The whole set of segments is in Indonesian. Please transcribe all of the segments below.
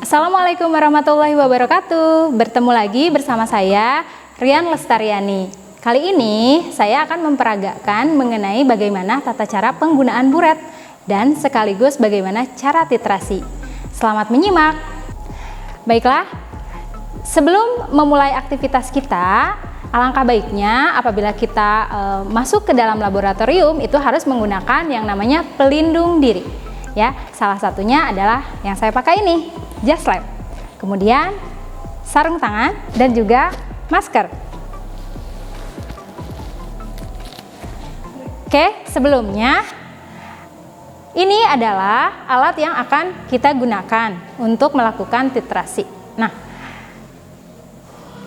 Assalamualaikum warahmatullahi wabarakatuh. Bertemu lagi bersama saya, Rian Lestariani. Kali ini saya akan memperagakan mengenai bagaimana tata cara penggunaan buret dan sekaligus bagaimana cara titrasi. Selamat menyimak. Baiklah, sebelum memulai aktivitas kita, alangkah baiknya apabila kita masuk ke dalam laboratorium itu harus menggunakan yang namanya pelindung diri. Ya, salah satunya adalah yang saya pakai ini, jas lab. Kemudian sarung tangan dan juga masker. Oke, sebelumnya ini adalah alat yang akan kita gunakan untuk melakukan titrasi. Nah,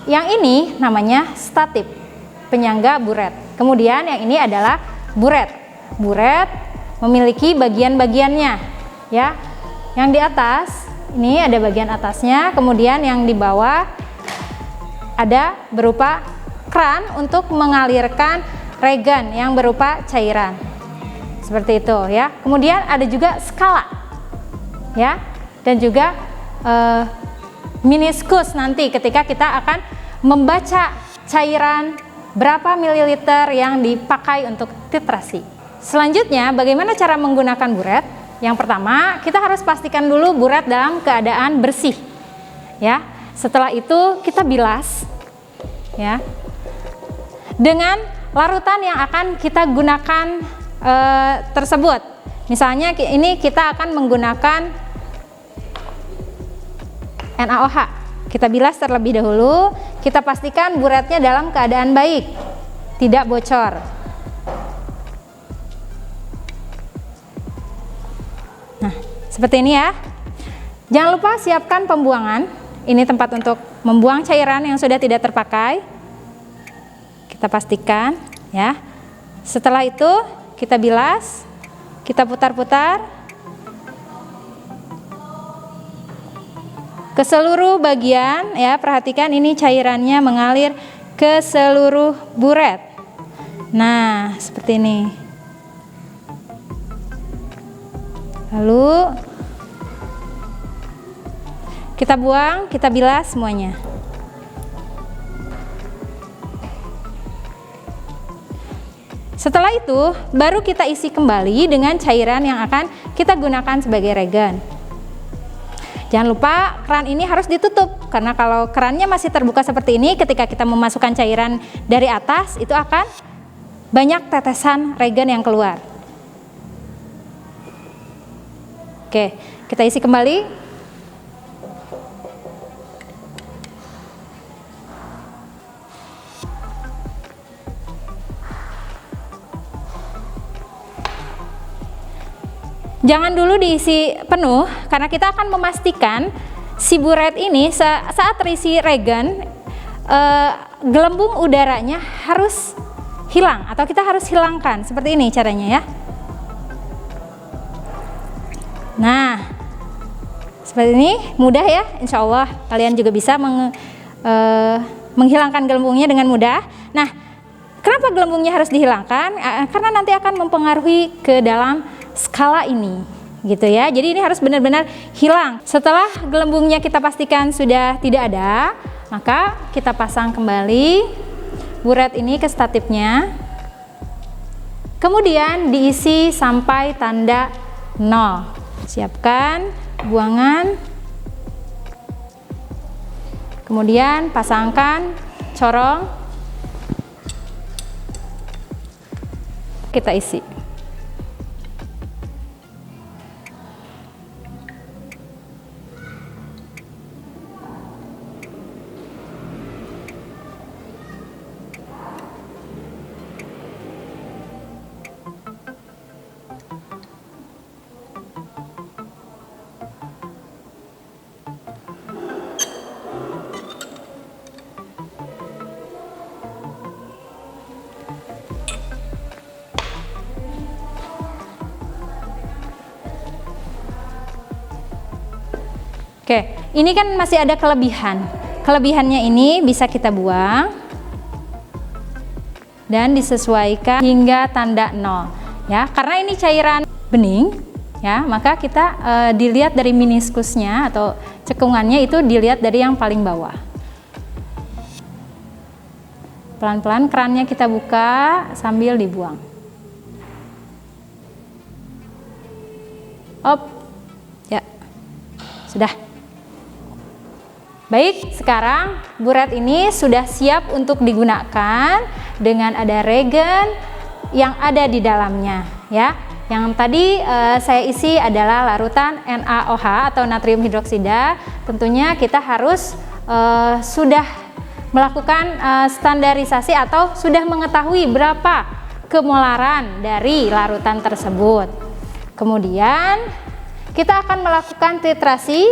yang ini namanya statip, penyangga buret. Kemudian yang ini adalah buret. Buret memiliki bagian-bagiannya, ya. Yang di atas ini ada bagian atasnya, kemudian yang di bawah ada berupa kran untuk mengalirkan regen yang berupa cairan. Seperti itu, ya. Kemudian ada juga skala, ya, dan juga meniskus nanti ketika kita akan membaca cairan berapa mililiter yang dipakai untuk titrasi. Selanjutnya, bagaimana cara menggunakan buret? Yang pertama, kita harus pastikan dulu buret dalam keadaan bersih, ya. Setelah itu kita bilas, ya, dengan larutan yang akan kita gunakan tersebut. Misalnya ini kita akan menggunakan NaOH. Kita bilas terlebih dahulu, kita pastikan buretnya dalam keadaan baik, tidak bocor. Nah, seperti ini ya. Jangan lupa siapkan pembuangan. Ini tempat untuk membuang cairan yang sudah tidak terpakai. Kita pastikan, ya. Setelah itu kita bilas, kita putar-putar ke seluruh bagian, ya. Perhatikan ini cairannya mengalir ke seluruh buret. Nah, seperti ini. Lalu kita buang, kita bilas semuanya. Setelah itu baru kita isi kembali dengan cairan yang akan kita gunakan sebagai regen. Jangan lupa keran ini harus ditutup, karena kalau kerannya masih terbuka seperti ini, ketika kita memasukkan cairan dari atas itu akan banyak tetesan regen yang keluar. Oke, kita isi kembali. Jangan dulu diisi penuh, karena kita akan memastikan si buret ini saat terisi regen, gelembung udaranya harus hilang atau kita harus hilangkan. Seperti ini caranya, ya. Nah, seperti ini mudah ya, insya Allah kalian juga bisa menghilangkan gelembungnya dengan mudah. Nah, kenapa gelembungnya harus dihilangkan? Karena nanti akan mempengaruhi ke dalam skala ini, gitu ya. Jadi ini harus benar-benar hilang. Setelah gelembungnya kita pastikan sudah tidak ada, maka kita pasang kembali buret ini ke statipnya. Kemudian diisi sampai tanda 0. Siapkan buangan, kemudian pasangkan corong, kita isi. Oke, ini kan masih ada kelebihan. Kelebihannya ini bisa kita buang dan disesuaikan hingga tanda 0, ya. Karena ini cairan bening, ya, maka kita dilihat dari meniskusnya atau cekungannya itu dilihat dari yang paling bawah. Pelan-pelan kerannya kita buka sambil dibuang. Op, ya, sudah. Baik, sekarang buret ini sudah siap untuk digunakan dengan ada regen yang ada di dalamnya, ya. Yang tadi saya isi adalah larutan NaOH atau natrium hidroksida. Tentunya kita harus sudah melakukan standarisasi atau sudah mengetahui berapa kemolaran dari larutan tersebut. Kemudian kita akan melakukan titrasi.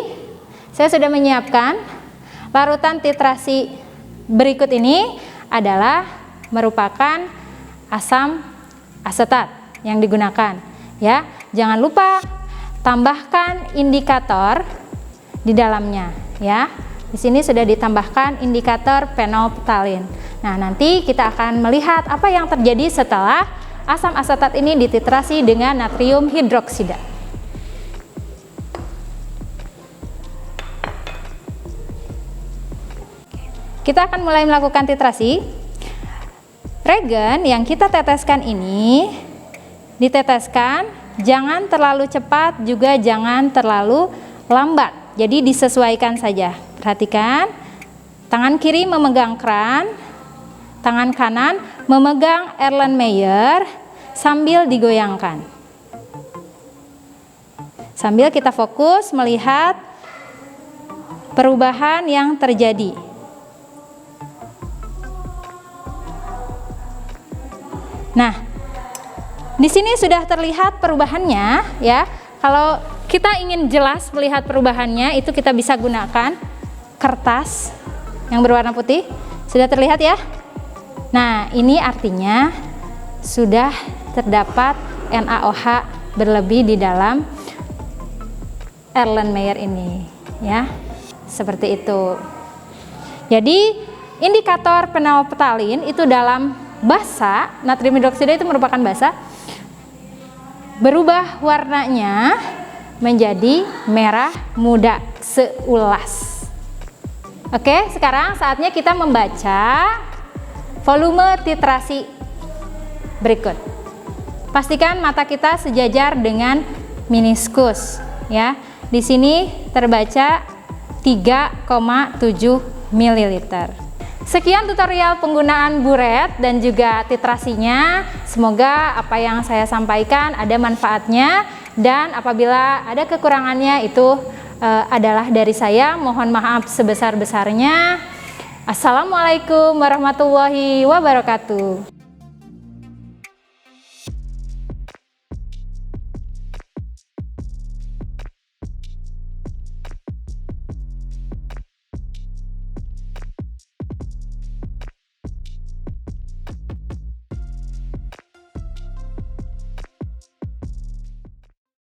Saya sudah menyiapkan larutan titrasi berikut ini adalah merupakan asam asetat yang digunakan, ya. Jangan lupa tambahkan indikator di dalamnya, ya. Di sini sudah ditambahkan indikator fenolphthalein. Nah, nanti kita akan melihat apa yang terjadi setelah asam asetat ini dititrasi dengan natrium hidroksida. Kita akan mulai melakukan titrasi. Regen yang kita teteskan ini diteteskan jangan terlalu cepat juga jangan terlalu lambat, jadi disesuaikan saja. Perhatikan, tangan kiri memegang keran, tangan kanan memegang Erlenmeyer sambil digoyangkan, sambil kita fokus melihat perubahan yang terjadi. Nah, di sini sudah terlihat perubahannya, ya. Kalau kita ingin jelas melihat perubahannya, itu kita bisa gunakan kertas yang berwarna putih. Sudah terlihat ya? Nah, ini artinya sudah terdapat NaOH berlebih di dalam Erlenmeyer ini, ya. Seperti itu. Jadi, indikator fenolphthalein itu dalam basa, natrium hidroksida itu merupakan basa, berubah warnanya menjadi merah muda seulas. Oke, sekarang saatnya kita membaca volume titrasi berikut. Pastikan mata kita sejajar dengan meniskus, ya. Di sini terbaca 3,7 ml. Sekian tutorial penggunaan buret dan juga titrasinya. Semoga apa yang saya sampaikan ada manfaatnya, dan apabila ada kekurangannya itu adalah dari saya. Mohon maaf sebesar-besarnya. Assalamualaikum warahmatullahi wabarakatuh.